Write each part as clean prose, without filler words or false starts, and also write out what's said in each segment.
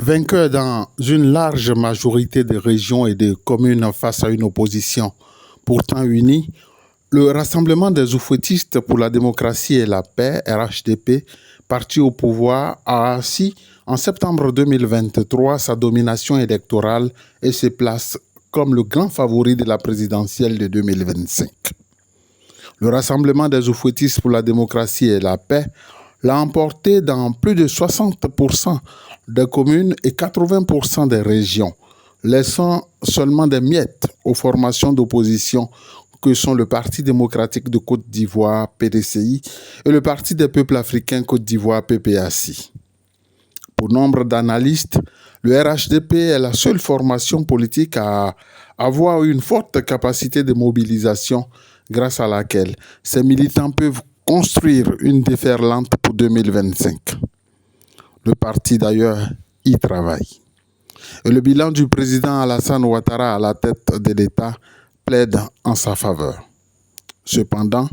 Vainqueur dans une large majorité de régions et de communes face à une opposition pourtant unie, le Rassemblement des oufouettistes pour la démocratie et la paix, RHDP, parti au pouvoir, a assis en septembre 2023 sa domination électorale et se place comme le grand favori de la présidentielle de 2025. Le Rassemblement des oufouettistes pour la démocratie et la paix l'a emporté dans plus de 60% des communes et 80% des régions, laissant seulement des miettes aux formations d'opposition que sont le Parti démocratique de Côte d'Ivoire, PDCI, et le Parti des peuples africains Côte d'Ivoire, PPACI. Pour nombre d'analystes, le RHDP est la seule formation politique à avoir une forte capacité de mobilisation grâce à laquelle ses militants peuvent construire une déferlante pour 2025. Le parti d'ailleurs y travaille. Et le bilan du président Alassane Ouattara à la tête de l'État plaide en sa faveur. Cependant,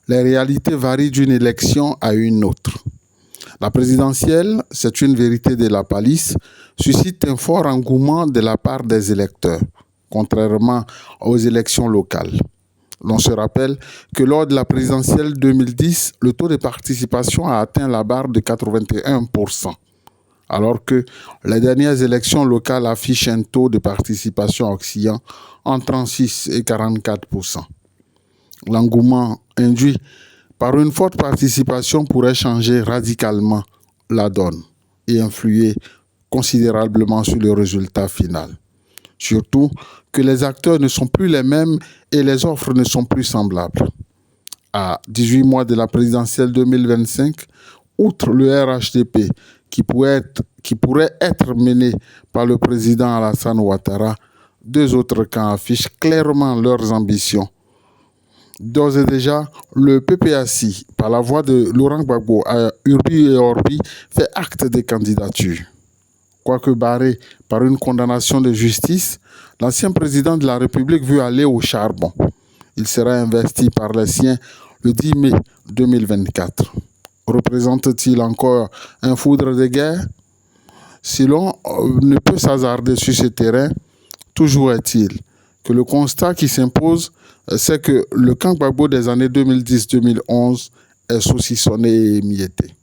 les réalités varient d'une élection à une autre. La présidentielle, c'est une vérité de la palisse, suscite un fort engouement de la part des électeurs, contrairement aux élections locales. L'on se rappelle que lors de la présidentielle 2010, le taux de participation a atteint la barre de 81%, alors que les dernières élections locales affichent un taux de participation oscillant entre 36 et 44%. L'engouement induit par une forte participation pourrait changer radicalement la donne et influer considérablement sur le résultat final. Surtout que les acteurs ne sont plus les mêmes et les offres ne sont plus semblables. À 18 mois de la présidentielle 2025, outre le RHDP qui pourrait être mené par le président Alassane Ouattara, deux autres camps affichent clairement leurs ambitions. D'ores et déjà, le PPACI, par la voix de Laurent Gbagbo à Urbi et Orbi, fait acte de candidature. Quoique barré par une condamnation de justice, l'ancien président de la République veut aller au charbon. Il sera investi par les siens le 10 mai 2024. Représente-t-il encore un foudre de guerre? Si l'on ne peut s'hasarder sur ce terrain, toujours est-il que le constat qui s'impose, c'est que le camp Gbagbo des années 2010-2011 est saucissonné et émietté.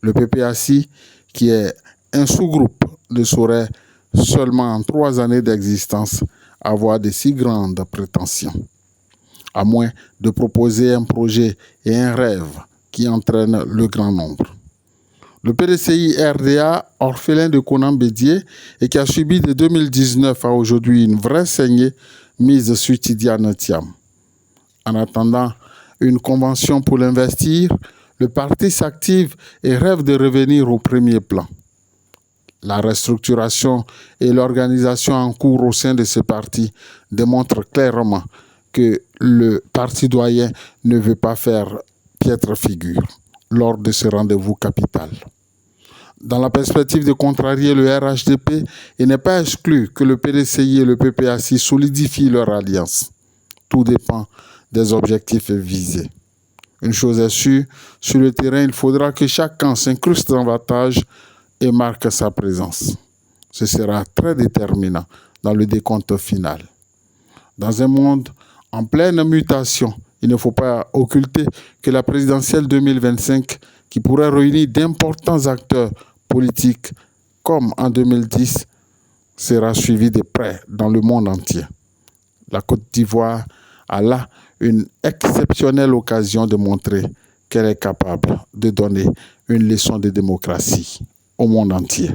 Le PPACI, qui est un sous-groupe, ne saurait seulement en 3 années d'existence avoir de si grandes prétentions, à moins de proposer un projet et un rêve qui entraînent le grand nombre. Le PDCI-RDA, orphelin de Konan Bédié et qui a subi de 2019 à aujourd'hui une vraie saignée mise sur Tidiane Thiam. En attendant une convention pour l'investir, le parti s'active et rêve de revenir au premier plan. La restructuration et l'organisation en cours au sein de ce parti démontrent clairement que le parti doyen ne veut pas faire piètre figure lors de ce rendez-vous capital. Dans la perspective de contrarier le RHDP, il n'est pas exclu que le PDCI et le PPACI solidifient leur alliance. Tout dépend des objectifs visés. Une chose est sûre, sur le terrain, il faudra que chaque camp s'incruste davantage et marque sa présence. Ce sera très déterminant dans le décompte final. Dans un monde en pleine mutation, il ne faut pas occulter que la présidentielle 2025, qui pourrait réunir d'importants acteurs politiques comme en 2010, sera suivie de près dans le monde entier. La Côte d'Ivoire a là une exceptionnelle occasion de montrer qu'elle est capable de donner une leçon de démocratie au monde entier.